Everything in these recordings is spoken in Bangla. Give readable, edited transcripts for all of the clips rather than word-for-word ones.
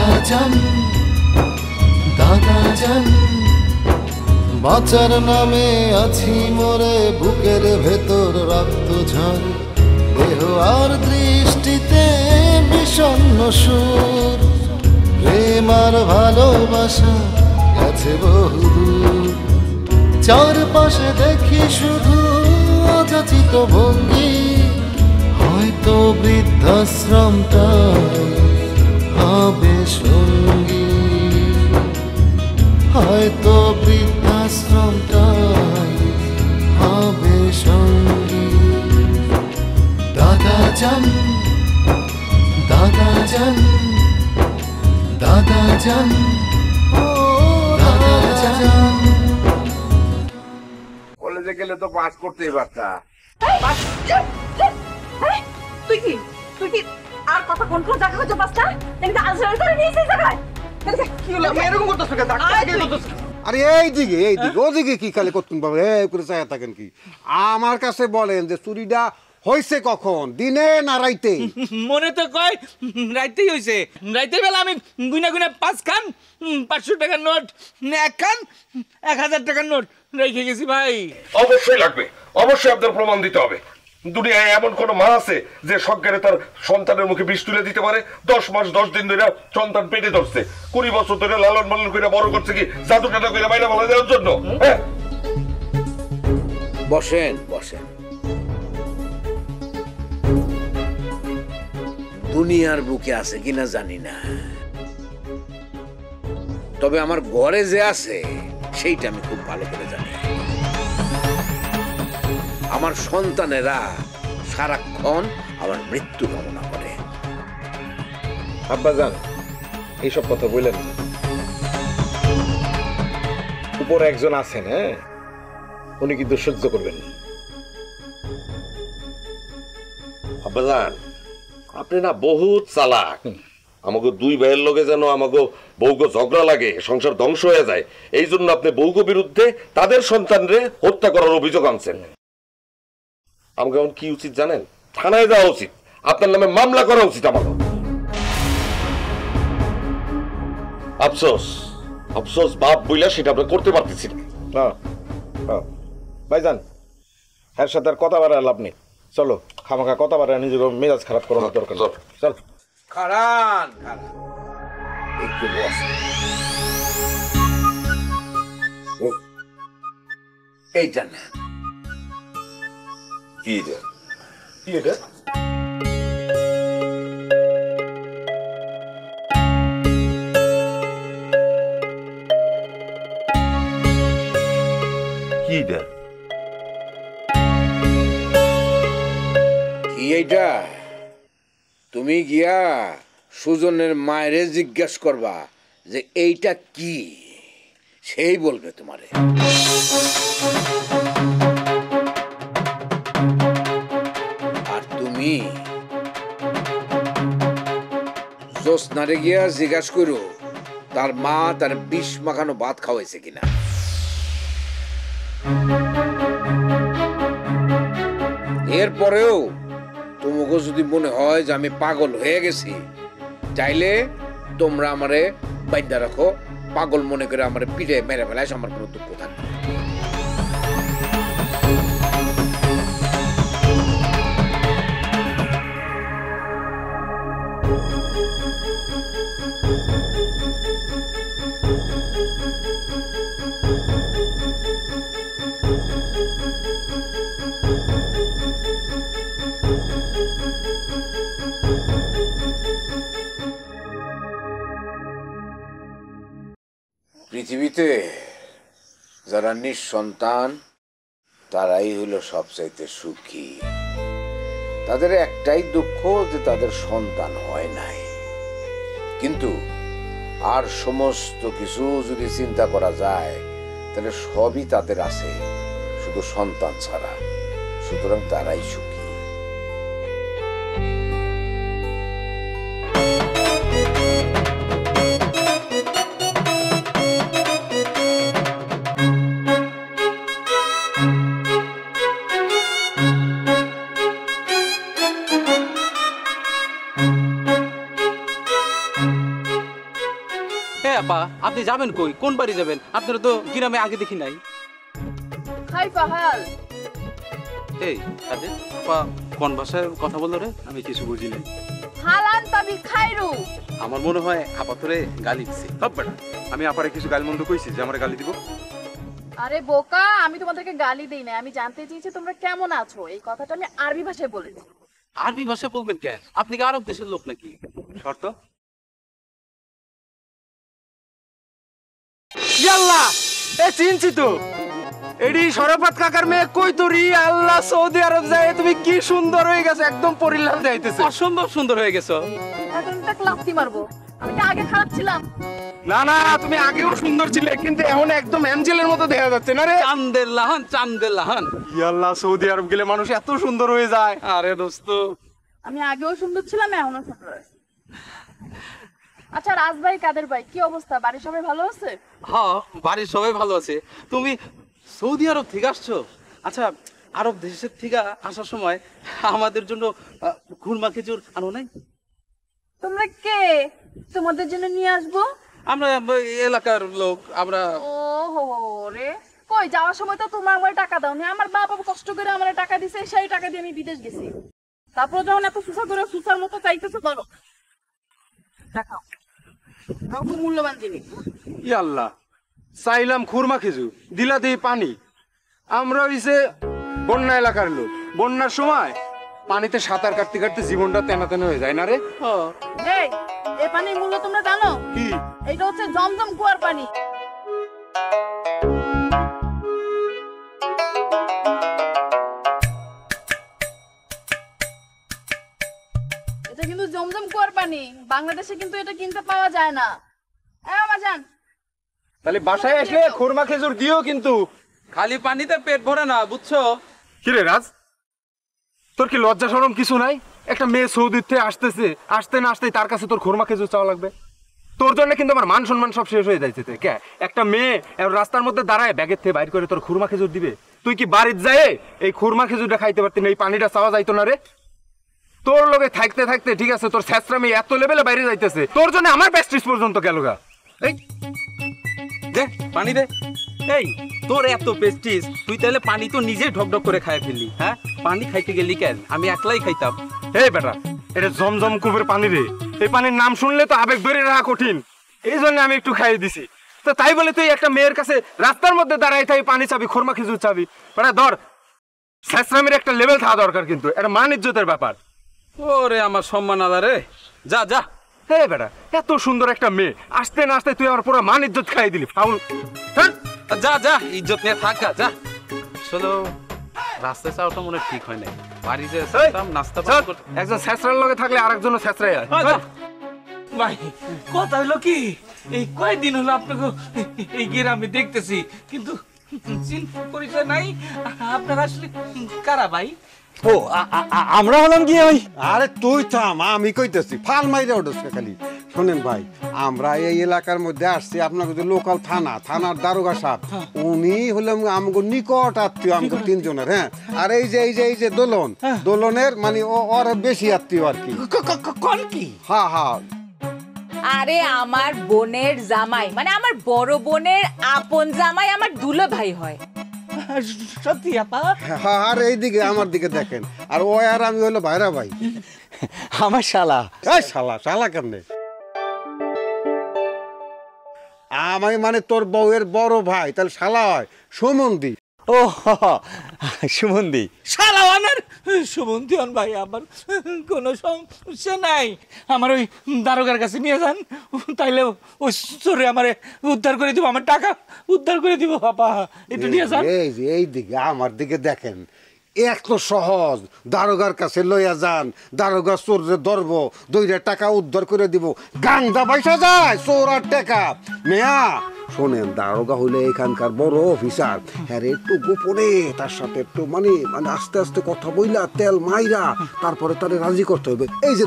দাদাজান দাদাজান বাঁচার নামে আছি মোরে বুকের ভেতর রক্ত ঝড় দেহ আর দৃষ্টিতে বিষণ্ণ সুর প্রেম আর ভালোবাসা গেছে বহুদূর চারপাশে দেখি শুধু অযাচিত ভঙ্গি হয়তো বৃদ্ধাশ্রমটাই হবে সঙ্গী হয়তো বৃদ্ধাশ্রমটাই হবে সঙ্গী দাদাজান দাদাজান দাদাজান ও দাদাজান কলেজে গেলে তো পাস করতেই পারতা। তুই কি আর কথা কোন কোন জায়গা হচ্ছে পাঁচটা কিন্তু আনসার করে নিয়েছিস জায়গায় কি হলো আমি এরকম করতেছ কেন ডাক্তার কি করতেছ আরে এইদিকে ওদিকে কি খালি করতেন বাবা করে চায়া থাকেন কি আমার কাছে বলেন যে চুরিটা হয়েছে কখন দিনে না রাইতে মনে তো কয় রাইতেই হয়েছে রাইতের বেলা আমি গুনা গুনা 5 খান 500 টাকার নোট 1 খান 1000 টাকার নোট রেখে গেছি ভাই। অবশ্যই লাগবে, অবশ্যই আপনার প্রমাণ দিতে হবে। দুনিয়ায় এমন কোন মা আছে যে সজ্ঞানে তার সন্তানের মুখে বিষ তুলে দিতে পারে? 10 মাস 10 দিন ধরে সন্তান পেটে ধরছে, 20 বছর ধরে লালন পালন করে বড় করছে কি জাদু টানা করে বাইরে বলা দেওয়ার জন্য? হ্যাঁ বসেন বসেন। দুনিয়ার বুকে আছে কিনা জানি না, তবে আমার ঘরে যে আছে সেইটা আমি খুব ভালো করে জানি। আমার সন্তানেরা সারাক্ষণ আমার মৃত্যু কামনা করে। আব্বাজান এইসব কথা বললেন না, উপরে একজন আছেন, হ্যাঁ উনি কিন্তু সহ্য করবেন না। আব্বাজান আপনি না বহুত চালাক। আমাকে দুই ভাইয়ের লগে যেন আমাকে বউকে ঝগড়া লাগে, সংসার ধ্বংস হয়ে যায়, এই জন্য আপনি বউকে বিরুদ্ধে তাদের সন্তানরে হত্যা করার অভিযোগ আনছেন। আমাকে এখন কি উচিত জানেন? থানায় যাওয়া উচিত, আপনার নামে মামলা করা উচিত। আমাকে আফসোস আফসোস বাপ বইলা সেটা আপনি করতে পারতেছি না। ভাইজান এর সাথে আর কথা বাড়ার লাভ নেই, চলো খামাখা কথা বাড়া নিজেকে মেজাজ খারাপ করানোর দরকার। চল খারান একটু বস। এইটা না কি এটা? কি এটা? কি এটা? কি এইটা? তুমি গিয়া সুজনের মায়েরে জিজ্ঞাসা করবা যে এইটা কি, সেই বলবে তোমারে। আর তুমি জোসনারে গিয়া জিজ্ঞাসা করো তার মা তার বিষ মাখানো ভাত খাওয়াইছে কিনা। এরপরেও তোমাকে যদি মনে হয় যে আমি পাগল হয়ে গেছি, চাইলে তোমরা আমারে বাইন্দা রাখো, পাগল মনে করে আমার পিঠে মেরে ফেলায় আমার কোনো দুঃখ থাকবে। পৃথিবীতে যারা নিঃসন্তান তারাই হলো সবচাইতে সুখী। তাদের একটাই দুঃখ যে তাদের সন্তান হয় নাই, কিন্তু আর সমস্ত কিছু যদি চিন্তা করা যায় তাহলে সবই তাদের আছে, শুধু সন্তান ছাড়া। সুতরাং তারাই সুখী। আপা আপনি যাবেন কই? কোন বাড়ি যাবেন? আপনারা তো গ্রামে আগে দেখি নাই। হাই পাহাল এই কাদের আপা কোন ভাষায় কথা বললো রে? আমি কিছু বুঝি নাই। হালান তাবি খাইরু। আমার মনে হয় আপা তোরে গালি দিছে। সব বেটা আমি আপারে কিছু গাল মন্দ কইছি যে আমারে গালি দিব? আরে বোকা, আমি তোমাদেরকে গালি দেই না, আমি জানতে চেয়েছি তোমরা কেমন আছো। এই কথাটা আমি আরবি ভাষায় বলেছি। আরবি ভাষায় বলবেন কেন? আপনি কি আরব দেশের লোক নাকি? শর্ত ইয়াল্লা এ চিনছি তো, এডি শরাফত কাকার মেয়ে কই তোরি। আল্লাহ, সৌদি আরব যায় তুমি কি সুন্দর হয়ে গেছে, একদম পরিলাম যাইতেছে। অসম্ভব সুন্দর হয়ে গেছো। এখন তাক লাফতি মারবো। আমি কি আগে খারাপ ছিলাম? না না, তুমি আগেও সুন্দর ছিলে, কিন্তু এখন একদম অ্যাঞ্জেলের মতো দেখা যাচ্ছে না রে। চান্দের লাহান, চান্দের লাহান। ইয়াল্লাহ, সৌদি আরব গেলে মানুষ এত সুন্দর হয়ে যায়। আরে দোস্ত, আমি আগেও সুন্দর ছিলাম, এখনো সুন্দর আছি। আচ্ছা রাজ ভাই, কাদের ভাই, কি অবস্থা? বাড়ির সবাই ভালো আছে? হ্যাঁ বাড়ির সবাই ভালো আছে। তুমি সৌদি আরব থেকে আসছো? আচ্ছা, আরব দেশের থেকে আসার সময় আমাদের জন্য খুরমা খেজুর আনো নাই? তোমরা কে? তোমাদের জন্য নিয়ে আসবো? আমরা এলাকার লোক, আমরা। ও হো রে, কই যাওয়ার সময় তো তোমরা আমার টাকা দাওনি। আমার বাবা কষ্ট করে আমার টাকা দিছে, সেই টাকা দিয়ে আমি বিদেশ গেছি। তারপর যখন এত সুসা করে সুসার মতো চাইতেছো, ধরো দেখাও, খুব মূল্যবান জিনিস। ইয়াল্লাহ, চাইলাম খুরমা খেজুর, দিলা দিয়ে পানি। আমরা হইছে বন্যা এলাকার লোক, বন্যার সময় পানিতে সাঁতার কাটতে কাটতে জীবনটা তেনা তেনা হয়ে যায় না রে। এই এই পানির মূল্য তোমরা জানো কি? এটা হচ্ছে জমজম কুয়ার পানি। এটা কিন্তু জমজম কুয়ার পানি, বাংলাদেশে কিন্তু এটা কিনতে পাওয়া যায় না। আমার জান, তাহলে বাসায় আসলে খুরমা খেজুর দিও কিন্তু। খালি পানিতে পেট ভরে না, বুঝছো? কিরে রাজ, তোর কি লজ্জা শরম কিছু নাই? একটা মেয়ে সৌদির থেকে আসতেছে, আসতে না আসতেই তার কাছে তোর খুরমা খেজুর চাওয়া লাগবে? তোর জন্য কিন্তু আমার মান সম্মান সব শেষ হয়ে যাইছে। কে একটা মেয়ে রাস্তার মধ্যে দাঁড়ায় ব্যাগের থেকে বাইর করে তোর খুরমা খেজুর দিবে? তুই কি বাড়ির যায় এই খুরমা খেজুরটা খাইতে পারতি না? এই পানিটা চাওয়া যাইতো না রে? তোর লগে থাকতে থাকতে ঠিক আছে, তোর ছেঁচড়ামি এত লেভেলে বাইরে যাইতেছে, তোর জন্য আমার প্রেস্টিজ পর্যন্ত গেল গা। এই দে পানি দে। এই তোর এত প্রেস্টিজ, তুই তাহলে পানি তো নিজেই ঢকঢক করে খাই ফেললি। হ্যাঁ, পানি খাইতে গেলি কেন? আমি একলাই খাইতাম। এই বেটা, এটা জমজম কূপের পানি রে। এই পানির নাম শুনলে তো আবেগ ধরে রাখা কঠিন, এই জন্য আমি একটু খাইয়ে দিছি। তো তাই বলে তুই একটা মেয়ের কাছে রাস্তার মধ্যে দাঁড়াই থাই পানি চাবি, খুরমা খেজুর চাবি? বেটা ধর, ছেঁচড়ামির একটা লেভেল থাকা দরকার, কিন্তু এটা মান ইজ্জতের ব্যাপার। ওরে আমার সম্মান আদা রে, যা যা। হ্যাঁ বেটা, এত সুন্দর একটা মেয়ে, আসতে না আসতে তুই আমার পুরো মান ইজ্জত খাইয়ে দিলি, ফাউল। হ্যাঁ যা যা, ইজ্জত নিয়ে থাকা যা। আসলে রাস্তায় যাওয়াটা মনে ঠিক হয় নাই। বাড়ি যে নাস্তা করতে একজন ছেঁচড়ার লগে থাকলে আরেকজন ছেঁচড়াই হয়। ভাই কথা হলো কি, এই কয়েকদিন হলো আপনাকে এই গ্রামে দেখতেছি, কিন্তু চিন্তা পরিচয় নাই। আপনারা আসলে কারা ভাই? ও আমরা হলাম কি ওই? আরে তুই থাম, আমি কইতেছি, ফাল মাইরে ওঠছে খালি। শোনেন ভাই, আমরা এই এলাকার মধ্যে আসছি, আপনার যে লোকাল থানার দারোগা সাহেব, উনি হলাম আমাকে নিকট আত্মীয়, আমাকে তিনজনের। হ্যাঁ, আর এই যে দোলনের মানে ওর বেশি আত্মীয় আর কি। কোন কি? হ্যাঁ হ্যাঁ, আরে আমার বোনের জামাই, মানে আমার বড় বোনের আপন জামাই আমার দুলো ভাই হয়। সত্যি আপা? হ্যাঁ, আর এইদিকে আমার দিকে দেখেন, আর ও আর আমি হলো ভাইরা ভাই। আমার শালা। এই শালা কেমনে? আমি মানে তোর বউয়ের বড় ভাই, তাহলে শালা হয় সুমন্দি। ও সুমন্দি। শালাওয়ানের সুমন্দি হন ভাই, আমার কোনো সমস্যা নাই। আমার ওই দারোগার কাছে নিয়ে যান, তাইলে ওই চোরে আমার উদ্ধার করে দিব, আমার টাকা উদ্ধার করে দিব। বাবা একটু নিয়ে যান। এই দিকে আমার দিকে দেখেন, এত সহজ। দারোগার কাছে লইয়া যান, দারোগা চোরে ধরবো, 2 টাকা উদ্ধার করে দিব, গাংদা পয়সা যায় চোর আর টাকা। মেয়া শোনেন, দারোগা হইলে এখানকার বড় অফিসার, হ্যাঁ একটু গোপনে তার সাথে একটু মানে আস্তে আস্তে কথা বইলা, তেল মাইরা তারপরে তারে রাজি করতে হবে। এই যে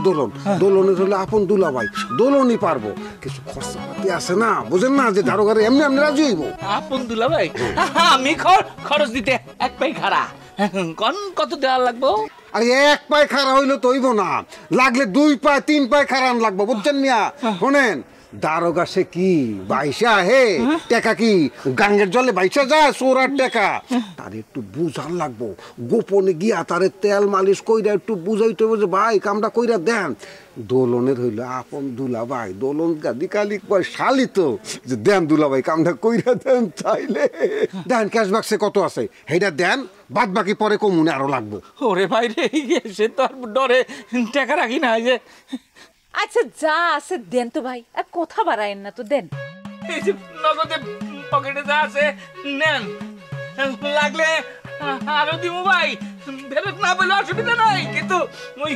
দোলনের হলে আপন দুলা ভাই, দোলনই পারবো। কিছু খরচাপাতি আছে না, বুঝেন না, যে দারোগারে এমনি রাজি হইব। আপন দুলা ভাই, আমি খরচ দিতে এক পাই খাড়া। কত দেওয়ার লাগবো? আরে 1 পায়ে খাড়া হইলে তো হইব না, লাগলে 2 পায়ে 3 পায়ে খাড়ান লাগবো, বুঝছেন মিয়া? শোনেন, দারোগা সে কি বাইসা হে টাকা কি গাঙ্গের জলে বাইসা যায় চোরার টাকা তার একটু বুঝার লাগবো গোপনে গিয়া তারে তেল মালিশ কইরা একটু বুঝাইতে হবে যে ভাই কামটা কইরা দেন দোলনের হইল আপন দুলাভাই দোলন গাদি কালিক শালি তো যে দেন দুলাভাই কামটা কইরা দেন চাইলে দেন ক্যাশ বাক্সে কত আছে সেইটা দেন বাদ বাকি পরে কমুনে আরো লাগবো ওরে ভাই রে সে তো আর ডরে টাকা রাখি না যে আচ্ছা যা আছে দেন তো ভাই আর কথা বাড়ায়েন না তো দেন এই যে নগদে পকেটে যা আছে নেন লাগলে আরো দিমু ভাই ফেরত না পেলে অসুবিধা নাই কিন্তু ওই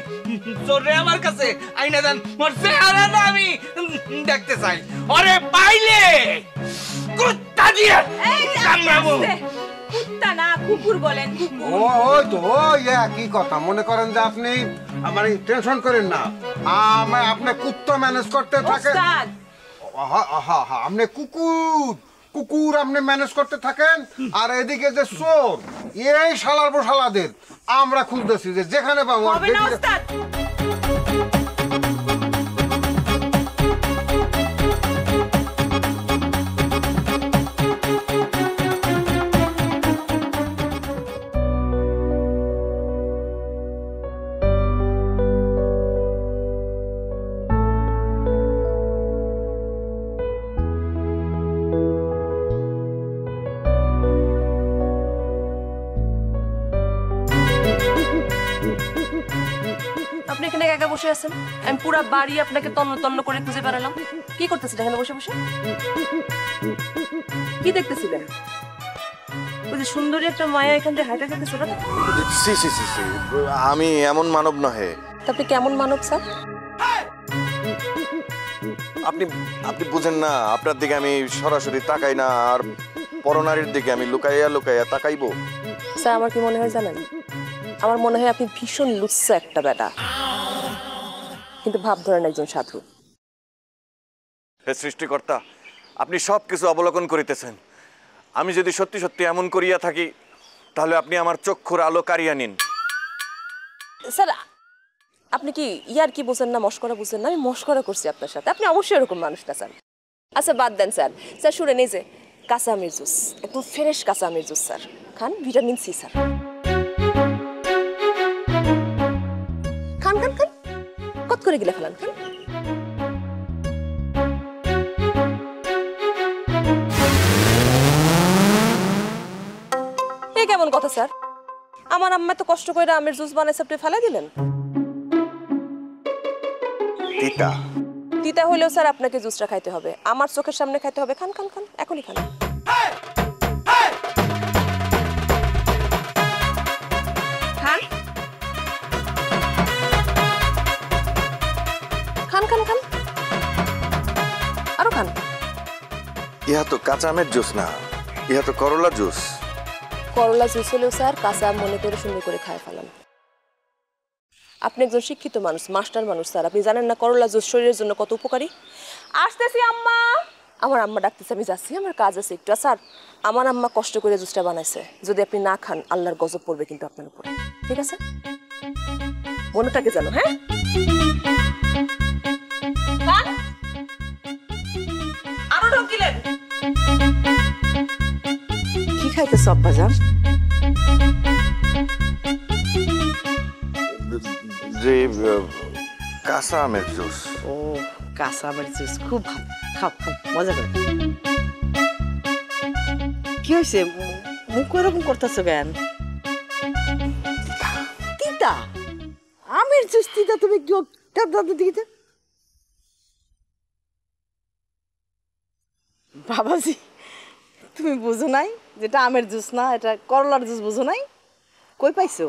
চোরে আমার কাছে আইনা দেন মোর চেহারা না আমি দেখতে চাই ওরে পাইলে কুত্তা দিয়ে কামড়াবো কুত্তা না কুকুর বলেন কুকুর ওই তো ওই কি কথা মনে করেন যে আপনি আমার টেনশন করেন না আপনি কুত্তা ম্যানেজ করতে থাকেন আপনি কুকুর আপনি ম্যানেজ করতে থাকেন আর এদিকে যে চোর এই শালার বসালাদের আমরা খুঁজতেছি যে যেখানে পাবো বসে আছেন আমি পুরো বাড়ি আপনাকে তন্ন তন্ন করে খুঁজে বেড়ালাম কি করতেছিলেন এখানে বসে বসে কি দেখতেছিলেন ওই যে সুন্দরী একটা মায়া এখান থেকে হাঁটা যেতেছে না সি সি সি সি আমি এমন মানব নহে আপনি কেমন মানব স্যার আপনি আপনি বুঝেন না আপনার দিকে আমি সরাসরি তাকাই না আর পরনারীর দিকে আমি লুকাইয়া লুকাইয়া তাকাইবো স্যার আমার কি মনে হয় জানেন আমার মনে হয় আপনি ভীষণ লুচ্ছা একটা বেটা কিন্তু ভাব ধরেন একজন সাধু হে সৃষ্টিকর্তা আপনি সব কিছু অবলোকন করিতেছেন আমি যদি সত্যি সত্যি এমন করিয়া থাকি তাহলে আপনি আমার চক্ষুর আলো কারিয়া নিন স্যার আপনি কি ইয়ার কি বুঝেন না মস্করা বুঝেন না আমি মস্করা করছি আপনার সাথে আপনি অবশ্যই এরকম মানুষ না স্যার আচ্ছা বাদ দেন স্যার স্যার শুনেন এই যে কাঁচা আমের জুস একদম ফ্রেশ কাঁচা আমের জুস স্যার খান ভিটামিন সি স্যার খান খান খান কত করে গিলা ফেলান খান এ কেমন কথা স্যার আমার আম্মা তো কষ্ট করে আমের জুস বানাইছে আপনি ফেলে দিলেন তিতা তিতা হলেও স্যার আপনাকে জুসটা খাইতে হবে আমার চোখের সামনে খাইতে হবে খান খান খান এখনই খান খান খান খান খান আরো খান ইহা তো কাঁচা আমের জুস না ইহা তো করলা জুস করলা জুস হলেও স্যার কাঁচা আম মনে করে সুন্দর করে খায় ফেলান আপনি একজন শিক্ষিত মানুষ মাস্টার মানুষ স্যার আপনি জানেন না করলা জুস শরীরের জন্য কত উপকারী আসতেছি আম্মা আমার আম্মা ডাকতেছে আমি যাচ্ছি আমার কাজ আছে একটু স্যার আমার আম্মা কষ্ট করে জুসটা বানাইছে যদি আপনি না খান আল্লাহর গজব পড়বে কিন্তু আপনার উপরে ঠিক আছে মনে থাকে জানো হ্যাঁ আরো ঢোকিলেন কি খাইতেছ আব্বাজান যে কাঁচা আমের জুস ও কাঁচা আমের জুস খুব ভালো খাও খাও মজা করে কি হয়েছে মুখ এরকম করতেছো কেন তিতা আমের জুস তিতা তুমি একটু দিতে বাবাজি তুমি বুঝো নাই যেটা আমের জুস না এটা করলার জুস বুঝো নাই কই পাইছো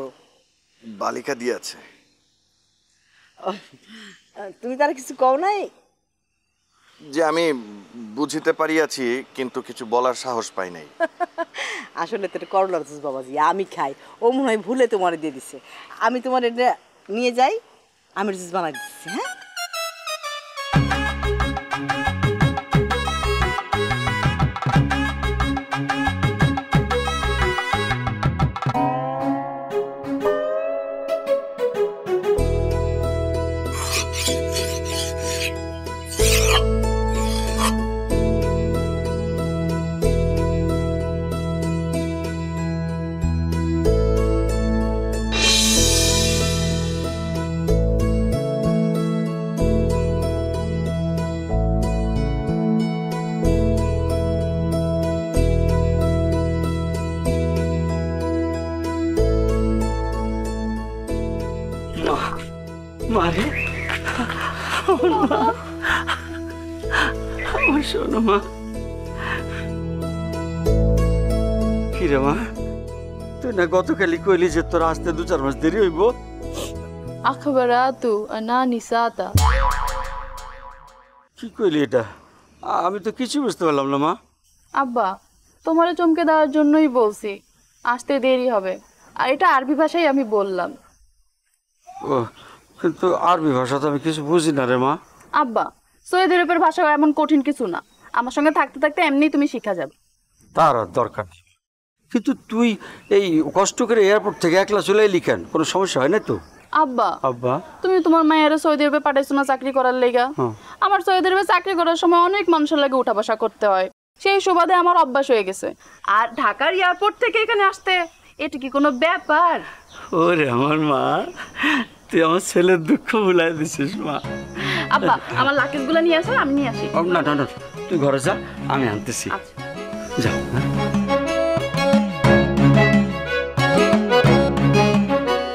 বালিকা দিয়েছে তুমি তার কিছু কও নাই যে আমি বুঝিতে পারিয়াছি কিন্তু কিছু বলার সাহস পাই নাই আসলে তো করলার জুস বাবাজি আমি খাই ও মনে হয় ভুলে তোমার দিয়ে দিছে আমি তোমার এটা নিয়ে যাই আমের জুস বানাই দিচ্ছি হ্যাঁ আমার শোনো মা। কি রে মা, তুই না গতকালই কইলি যে তোর আসতে 2-4 মাস দেরি হইব? আখবরাতু আনানি সাতা। কি কইলি এটা? আমি তো কিছু বুঝতে পারলাম না মা। আব্বা, তোমারে চমকে দেওয়ার জন্যই বলছি আসতে দেরি হবে, আর এটা আরবি ভাষায় আমি বললাম। ও, কিন্তু আরবি ভাষা তো আমি কিছু বুঝি না রে মা। আব্বা, সৈয়দ আরবের ভাষা এমন কঠিন কিছু না, আমার সঙ্গে থাকতে থাকতে এমনি তুমি শিখা যাবে। তার আর দরকার নেই। কিন্তু তুই এই কষ্ট করে এয়ারপোর্ট থেকে একলা চলে এলি কেন? কোনো সমস্যা হয় না তো? আব্বা, আব্বা, তুমি তোমার মায়ের সৌদি আরবে পাঠাইছো না চাকরি করার লেগা? আমার সৌদি আরবে চাকরি করার সময় অনেক মানুষের লাগে উঠা বসা করতে হয়, সেই সুবাদে আমার অভ্যাস হয়ে গেছে। আর ঢাকার এয়ারপোর্ট থেকে এখানে আসতে এটা কি কোনো ব্যাপার? ওরে আমার মা, তুই আমার ছেলের দুঃখ ভুলাই দিছিস মা। আব্বা, আমার লাকেজগুলো নিয়ে আসো, আমি নিয়ে আসি। না না না, তুই ঘরে যা, আমি আনতেছি। যা।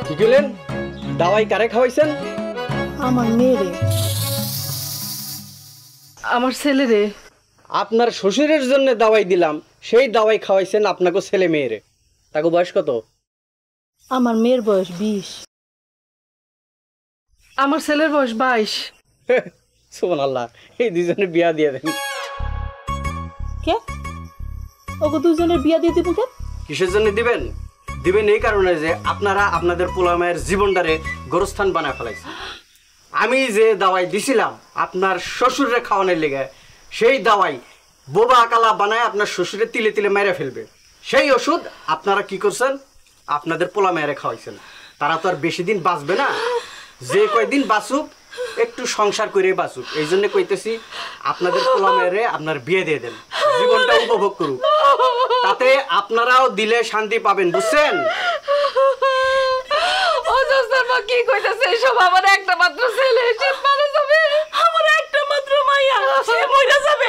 কি গেলেন? দাওয়াই কারে খাওয়াইছেন? আমার মেয়েরে, আমার ছেলেরে। আপনার শ্বশুরের জন্য দাওয়াই দিলাম, সেই দাওয়াই খাওয়াইছেন আপনাকে ছেলে মেয়েরে। তাকে বয়স কত? আমার মেয়ের বয়স 20, আমার ছেলের বয়স 22। সুবহানাল্লাহ, এই দুজনের বিয়া দিয়ে দেন। কে? ওগো দুজনের বিয়া দিয়ে দিব কেন? কিসের জন্য দিবেন? দিবেন এই কারণে যে আপনারা আপনাদের পোলা মায়ের জীবনটারে গোরস্থান বানায় ফেলাইছেন। আমি যে দাওয়াই দিছিলাম আপনার শ্বশুরে খাওয়ানোর লেগে, সেই দাওয়াই বোবা কালা বানায় আপনার শ্বশুরে তিলে তিলে মেরে ফেলবে। সেই ওষুধ আপনারা কি করছেন? আপনাদের পোলা মেয়েরে খাওয়াইছেন। তারা তো আর বেশি দিন বাঁচবে না, যে কয়দিন বাঁচুক একটু সংসার করে বাঁচুক। এই জন্য কইতেছি আপনাদের পোলা মেয়েরে আপনার বিয়ে দিয়ে দেন, জীবনটা উপভোগ করুক। তাতে আপনারাও দিলে শান্তি পাবেন, বুঝছেন? ও জোসের মা কি কইতাছে এসব? আমার একটা মাত্র ছেলে, সে মারা যাবে। আমার একটা মাত্র মাইয়া, সে মইরা যাবে।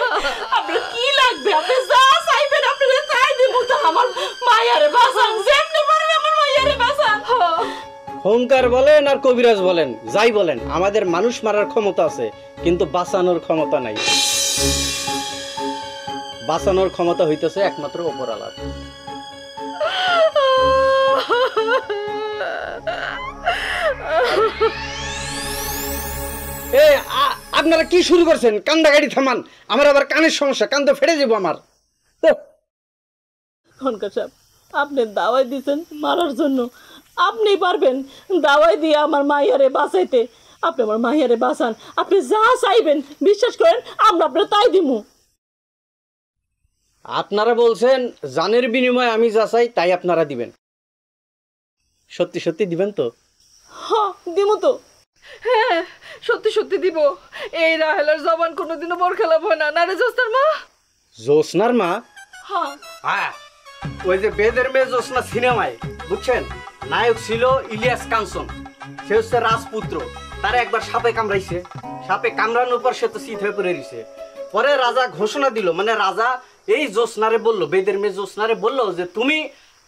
আপনার কি লাগবে? আপনি যা চাইবেন আপনারে তাই দিব। তো আমার মাইয়ারে বাঁচান, যেমনি পারেন আমার মাইয়ারে বাঁচান। অহংকার বলেন আর কবিরাজ বলেন, যাই বলেন, আমাদের মানুষ মারার ক্ষমতা আছে, কিন্তু বাঁচানোর ক্ষমতা নাই। বাঁচানোর ক্ষমতা হইতেছে একমাত্র ওপরওয়ালার। আপনারা কি শুরু করছেন? কান্দা গাড়ি থামান, আমার আবার কানের সমস্যা, কান তো ফেটে যাবো আমার। খনকার সাহেব, আপনি দাওয়াই দিয়েছেন মারার জন্য, আপনি পারবেন দাওয়াই দিয়ে আমার মাইয়ারে বাঁচাইতে। আপনি আমার মাইয়ারে বাঁচান, আপনি যা চাইবেন বিশ্বাস করেন আমরা আপনার তাই দিমু। আপনারা বলছেন জানের বিনিময়ে আমি যা চাই তাই আপনারা দিবেন, সত্যি সত্যি দিবেন তো? হ্যাঁ দিমু তো, হ্যাঁ সত্যি সত্যি দিব। এই রাহেলার জবান কোনোদিনও বর খেলাব না, না রে জোসনার মা? জোসনার মা? হ্যাঁ হ্যাঁ, ওই যে বেদের মেয়ে জোসনা সিনেমায়, বুঝছেন, নায়ক ছিল ইলিয়াস কাঞ্চন, সে হচ্ছে রাজপুত্র। তারা একবার সাপে কামড়াইছে, সাপে কামড়ানোর পর সে তো শীত হয়ে পড়ে রয়েছে। পরে রাজা ঘোষণা দিল, মানে রাজা এই জোসনারে বলল, বেদের মেয়ে জোসনারে বলল যে তুমি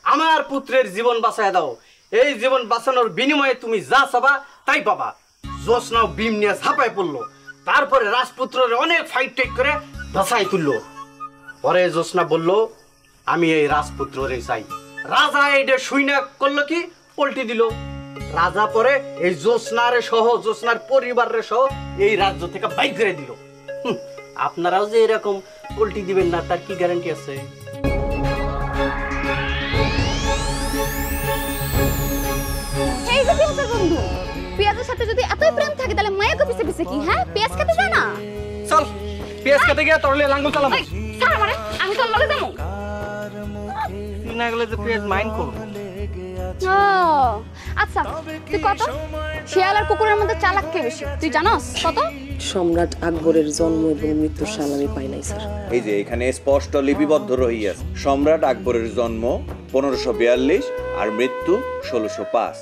আমার পুত্রের জীবন বাঁচায় দাও, এই জীবন বাঁচানোর বিনিময়ে তুমি যা চাবা তাই পাবা। জোসনাও বিম নিয়ে ঝাঁপায় পড়লো, তারপরে রাজপুত্রের অনেক ফাইট টাইট করে বাঁচাই তুললো। পরে জোসনা বলল আমি এই রাজপুত্ররে চাই। রাজা এইটা শুইনা করলো কি, পল্টি দিল। রাজা পরে এই জোসনারে সহ, জোসনার পরিবারের সহ এই রাজ্য থেকে বাইর করে দিল। আপনারাও যে এরকম পল্টি দিবেন না তার কি গ্যারান্টি আছে? এই যে পেঁয়াজের বন্ধু, পেঁয়াজের সাথে যদি এতই প্রেম থাকে তাহলে মায়াকে পিছে পিছে কি? হ্যাঁ, পেঁয়াজ খেতে যায় না? চল পেঁয়াজ খেতে গিয়ে তোরলে লাঙ্গল চালাম। ছাড় আমারে, আমি তোর লগে যাবো। তুই না গেলে তো পেঁয়াজ মাইন্ড করব। ও আচ্ছা, তুই কত? শিয়াল আর কুকুরের মধ্যে চালাক কে বেশি তুই জানোস কত? সম্রাট আকবরের জন্ম এবং মৃত্যুর সাল আমি পাই নাই স্যার। এই যে এখানে স্পষ্ট লিপিবদ্ধ রহিয়াছে, সম্রাট আকবরের জন্ম 1542 আর মৃত্যু 1605।